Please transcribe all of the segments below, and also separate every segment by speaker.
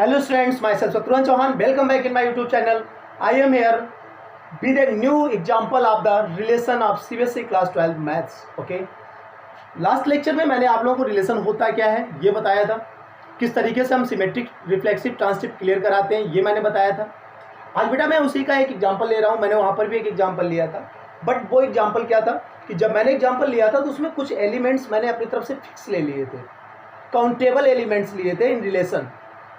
Speaker 1: Hello students, myself Satrughn Chauhan. Welcome back in my YouTube channel. I am here with a new example of the relation of CBSE class 12 maths. Okay. Last lecture में मैंने आप लोगों को relation होता क्या है ये बताया था, किस तरीके से हम सिमेट्रिक रिफ्लेक्सिव ट्रांसिटिव क्लियर कराते हैं ये मैंने बताया था। आज बेटा मैं उसी का एक एग्जांपल ले रहा हूँ। मैंने वहाँ पर भी एक एग्जांपल लिया था, बट वो एग्जांपल क्या था कि जब मैंने एग्जांपल लिया था तो उसमें कुछ एलिमेंट्स मैंने अपनी तरफ से फिक्स ले लिए थे, काउंटेबल एलिमेंट्स लिए थे इन रिलेशन।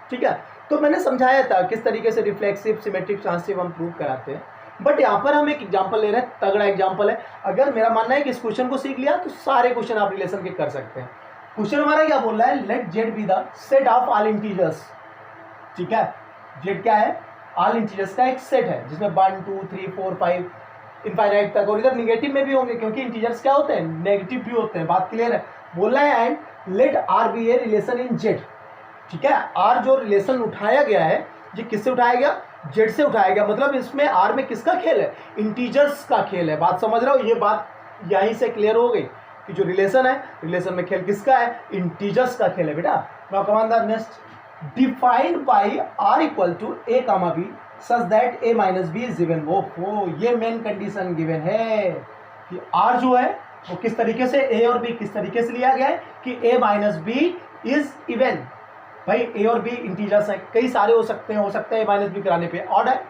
Speaker 1: ठीक है, तो मैंने समझाया था किस तरीके से रिफ्लेक्सिव सिमेट्रिक ट्रांसिटिव हम प्रूव कराते हैं। बट यहाँ पर हम एक एग्जांपल ले रहे हैं, तगड़ा एग्जांपल है। अगर मेरा मानना है कि इस क्वेश्चन को सीख लिया तो सारे क्वेश्चन आप रिलेशन के कर सकते हैं। क्वेश्चन हमारा क्या बोल रहा है, let Z be the set of all integers. ठीक है, जेड क्या है, ऑल इंटीजर्स का एक सेट है जिसमें 1 2 3 4 5 इनफाइनाइट तक, और इधर निगेटिव में भी होंगे क्योंकि इंटीजर्स क्या होते हैं, नेगेटिव भी होते हैं। बात क्लियर है। बोल रहा है and let R be a relation in Z. ठीक है, आर जो रिलेशन उठाया गया है ये किससे उठाया गया, जेड से उठाया गया। मतलब इसमें आर में किसका खेल है, इंटीजर्स का खेल है। बात समझ रहे हो, ये बात यहीं से क्लियर हो गई कि जो रिलेशन है, रिलेशन में खेल किसका है, इंटीजर्स का खेल है बेटा। Now come on the next, defined by R equal to a comma b such that a minus b is even. वो ये मेन कंडीशन गिवन है कि आर जो है वो किस तरीके से, ए और बी किस तरीके से लिया गया है कि ए माइनस बी इज इवन। भाई ए और बी इंटीजर्स हैं, कई सारे हो सकते हैं ए माइनस बी कराने पे ऑड है,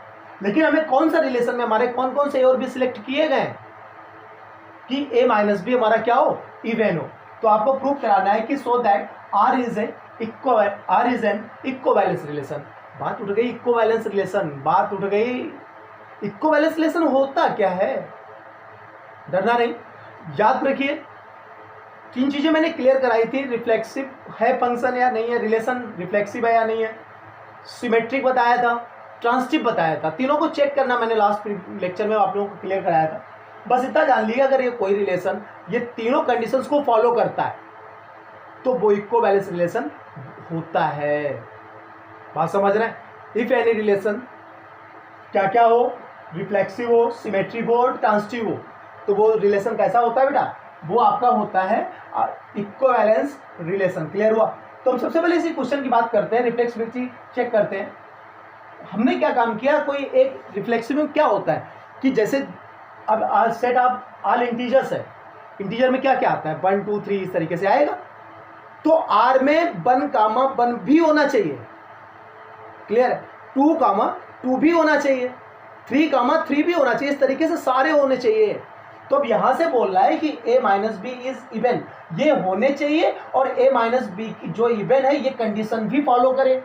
Speaker 1: लेकिन हमें कौन सा रिलेशन में हमारे कौन कौन से ए और बी सिलेक्ट किए गए कि ए माइनस बी हमारा क्या हो, इवन हो। तो आपको प्रूव कराना है कि so that R is an equivalence relation. बात उठ गई इक्विवेलेंस रिलेशन, बात उठ गई। इक्विवेलेंस रिलेशन होता क्या है, डरना नहीं, याद रखिए। तीन चीजें मैंने क्लियर कराई थी, रिफ्लेक्सिव है फंक्शन या नहीं है, रिलेशन रिफ्लेक्सिव है या नहीं है, सिमेट्रिक बताया था, ट्रांसिटिव बताया था। तीनों को चेक करना मैंने लास्ट लेक्चर में आप लोगों को क्लियर कराया था। बस इतना जान लिया, अगर ये कोई रिलेशन ये तीनों कंडीशंस को फॉलो करता है तो वो इक्विवेलेंस रिलेशन होता है। बात समझ रहे हैं। इफ एनी रिलेशन क्या क्या हो, रिफ्लेक्सिव हो, सिमेट्रिक हो, ट्रांसिटिव हो, तो वो रिलेशन कैसा होता है बेटा, वो आपका होता है इक्विवेलेंस रिलेशन। क्लियर हुआ। तो हम सबसे पहले इसी क्वेश्चन की बात करते हैं, रिफ्लेक्सिविटी चेक करते हैं। हमने क्या काम किया, कोई एक रिफ्लेक्सिव में क्या होता है कि जैसे अब सेट ऑफ ऑल इंटीजर्स है, इंटीजर में क्या क्या आता है, 1 2 3 इस तरीके से आएगा। तो आर में 1 कामा 1 भी होना चाहिए। क्लियर है, 2 कामा 2 भी होना चाहिए, 3 कामा 3 भी होना चाहिए, इस तरीके से सारे होने चाहिए। तो अब यहां से बोल रहा है कि a minus b is even, ये होने चाहिए, और a माइनस बी जो इवन है ये कंडीशन भी फॉलो करे।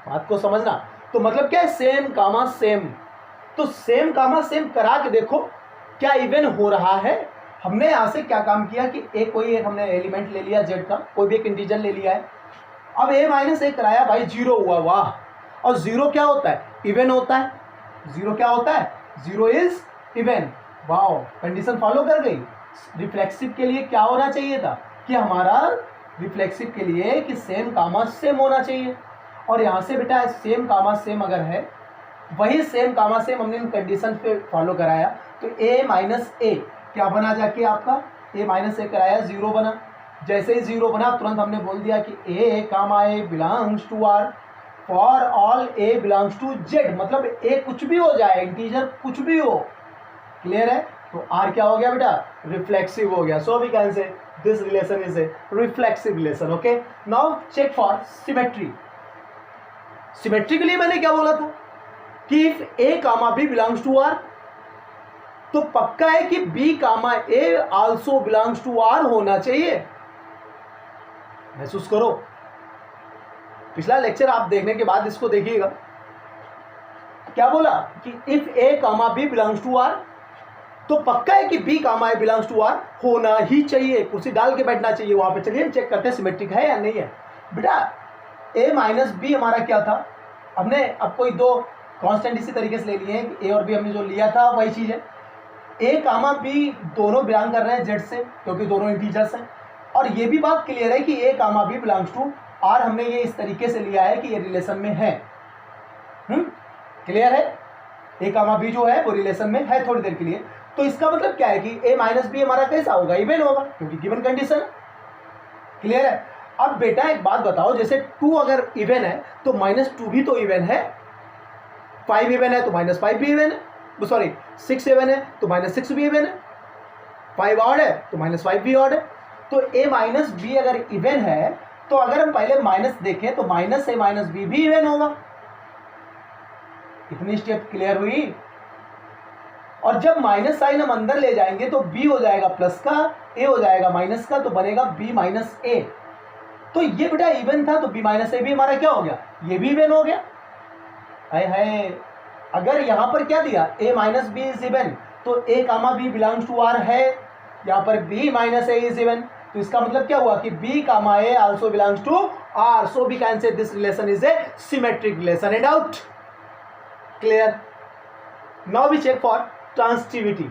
Speaker 1: बात को समझना। तो मतलब क्या है, सेम कामा सेम। तो सेम कामा सेम करा के देखो क्या इवन हो रहा है। हमने यहां से क्या काम किया कि एक कोई एक हमने एलिमेंट ले लिया जेड का, कोई भी एक इंटीजर ले लिया है। अब a माइनस ए कराया, भाई 0 हुआ, वाह। और 0 क्या होता है, इवन होता है। 0 क्या होता है, 0 is even. Wow, condition follow कर गई। रिफ्लेक्सिव के लिए क्या होना चाहिए था कि हमारा रिफ्लेक्सिव के लिए कि सेम कामा सेम होना चाहिए। और यहाँ से बेटा सेम कामा सेम अगर है, वही सेम कामा सेम हमने इन कंडीशन पे फॉलो कराया, तो a माइनस ए क्या बना जाके आपका, a माइनस ए कराया 0 बना। जैसे ही 0 बना तुरंत हमने बोल दिया कि a comma a belongs to R for all a belongs to Z. मतलब a कुछ भी हो जाए, इंटीजर कुछ भी हो। क्लियर है। तो आर क्या हो गया बेटा, रिफ्लेक्सिव हो गया। So we can say this relation is a reflexive relation. Okay, now check for symmetry. Symmetry के लिए मैंने क्या बोला था कि if a comma b belongs to R, तो पक्का है कि b comma a also belongs to R होना चाहिए। महसूस करो, पिछला लेक्चर आप देखने के बाद इसको देखिएगा। क्या बोला कि if a comma b belongs to R, तो पक्का है कि b comma a belongs to R होना ही चाहिए। कुर्सी डाल के बैठना चाहिए वहां पे। चलिए हम चेक करते हैं सिमेट्रिक है या नहीं है। बेटा ए माइनस बी हमारा क्या था, हमने अब कोई दो कांस्टेंट इसी तरीके से ले लिए हैं, ए और बी हमने जो लिया था वही चीज है। ए कामा बी दोनों बिलोंग कर रहे हैं जेड से क्योंकि दोनों इंटीजर्स हैं। और ये भी बात क्लियर है कि ए comma b belongs to are, हमने ये इस तरीके से लिया है कि ये रिलेशन में है। क्लियर है, ए कामा बी जो है वो रिलेशन में है थोड़ी देर के लिए। तो इसका मतलब क्या है कि a माइनस बी हमारा कैसा होगा, इवन होगा क्योंकि गिवन कंडीशन। क्लियर है। अब बेटा एक बात बताओ, जैसे 2 अगर इवन है तो -2 भी तो इवन है, 5 इवन है तो -5 भी इवन है, सॉरी 6 इवन है तो -6 भी इवन है, 5 ऑड है तो -5 भी ऑड है। तो a माइनस बी अगर इवन है तो अगर हम पहले माइनस देखें तो -a माइनस बी भी इवन होगा। इतनी स्टेप क्लियर हुई। और जब माइनस साइन हम अंदर ले जाएंगे तो b हो जाएगा प्लस का, a हो जाएगा माइनस का, तो बनेगा b माइनस ए। तो ये बेटा इवन था तो b माइनस ए भी हमारा क्या हो गया, ये भी इवन हो गया। है अगर यहां पर क्या दिया a minus b is even, तो a comma b belongs to r है, यहां पर b minus a is even, तो इसका मतलब क्या हुआ कि b comma a also belongs to r, so we can say this relation is a symmetric relation. And out clear. Now we check for transitivity.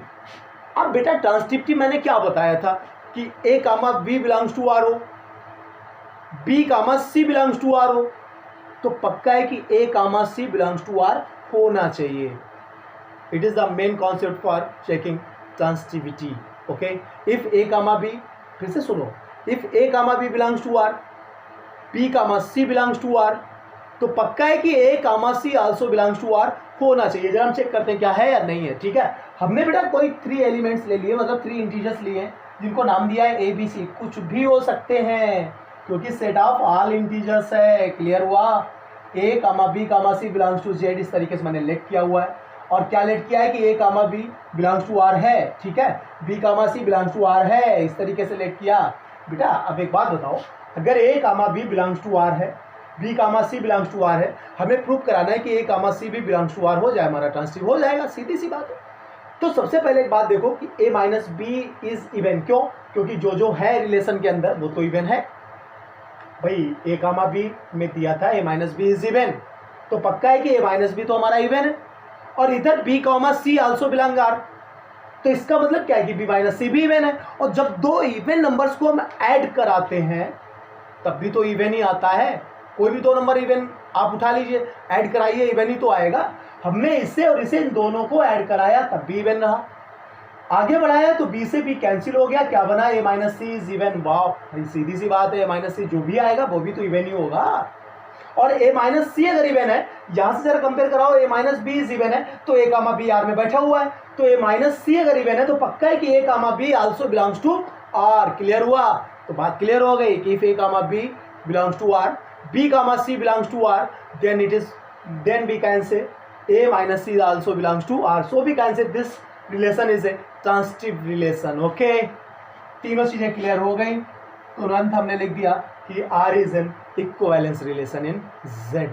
Speaker 1: अब बेटा ट्रांसिटिविटी मैंने क्या बताया था कि a comma b belongs to r हो, b comma c belongs to r हो, तो पक्का है कि a comma c belongs to r होना चाहिए। It is the main concept for checking transitivity. Okay, if a comma b, फिर से सुनो, if a comma b belongs to r, b comma c belongs to r, तो पक्का है कि a comma c also belongs to r होना चाहिए। जरा हम चेक करते हैं क्या है या नहीं है। ठीक है, हमने बेटा कोई 3 एलिमेंट्स ले लिए, मतलब 3 इंटीजर्स लिए हैं जिनको नाम दिया है a b c, कुछ भी हो सकते हैं क्योंकि सेट ऑफ ऑल इंटीजर्स है। क्लियर हुआ। a comma b comma c belongs to z, इस तरीके से मैंने लेट किया हुआ है। और क्या लेट किया है कि a comma b belongs to r है, ठीक है, b comma c belongs to r है, इस तरीके से लेट किया। बेटा अब एक बात बताओ, अगर a comma b belongs to r है, b comma c belongs to r है, हमें प्रूव कराना है कि a कामा c भी बिलोंग्स टू r हो जाए, हमारा ट्रांसिटिव हो जाएगा, सीधी सी बात है। तो सबसे पहले एक बात देखो कि a minus b is even, क्यों? क्योंकि जो है रिलेशन के अंदर वो तो इवन है भाई। a कामा b में दिया था a minus b is even, तो पक्का है कि a माइनस बी तो हमारा इवन है। और इधर b comma c also belong r, तो इसका मतलब क्या है कि b माइनस सी भी इवन है। और जब 2 इवन नंबर्स को हम ऐड कराते हैं तब भी तो इवन ही आता है। कोई भी 2 नंबर इवन आप उठा लीजिए, ऐड कराइए, इवन ही तो आएगा। हमने इसे और इसे इन दोनों को ऐड कराया तब भी इवन रहा, आगे बढ़ाया तो b से b कैंसिल हो गया, क्या बना a minus c is even. वाह भाई, सीधी सी बात है, a माइनस सी जो भी आएगा वो भी तो इवन ही होगा। और a माइनस सी अगर इवन है, यहां से जरा कंपेयर कराओ, a minus b is even है तो a कामा b r में बैठा हुआ है, तो a माइनस सी अगर इवन है तो पक्का है कि a comma b also belongs to r। Clear हुआ। तो बात क्लियर हो गई कि if a comma b belongs to r, b comma c belongs to r, then we can say a minus c also belongs to r, so we can say this relation is a transitive relation। Okay, तीनों चीजें clear हो गई। तुरंत हमने लिख दिया कि r is an equivalence relation in z।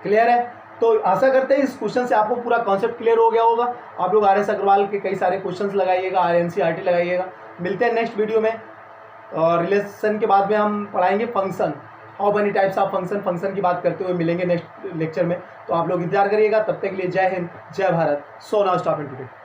Speaker 1: Clear है। तो आशा करते हैं इस क्वेश्चन से आपको पूरा कॉन्सेप्ट क्लियर हो गया होगा। आप लोग RS अग्रवाल के कई सारे क्वेश्चंस लगाइएगा, RNCERT लगाइएगा। मिलते हैं नेक्स्ट वीडियो में, और रिलेशन के बाद में हम पढ़ाएंगे function, how many types of function की बात करते हुए मिलेंगे नेक्स्ट लेक्चर में। तो आप लोग इंतजार करिएगा। तब तक के लिए जय हिंद, जय Bharat. So now stop it today.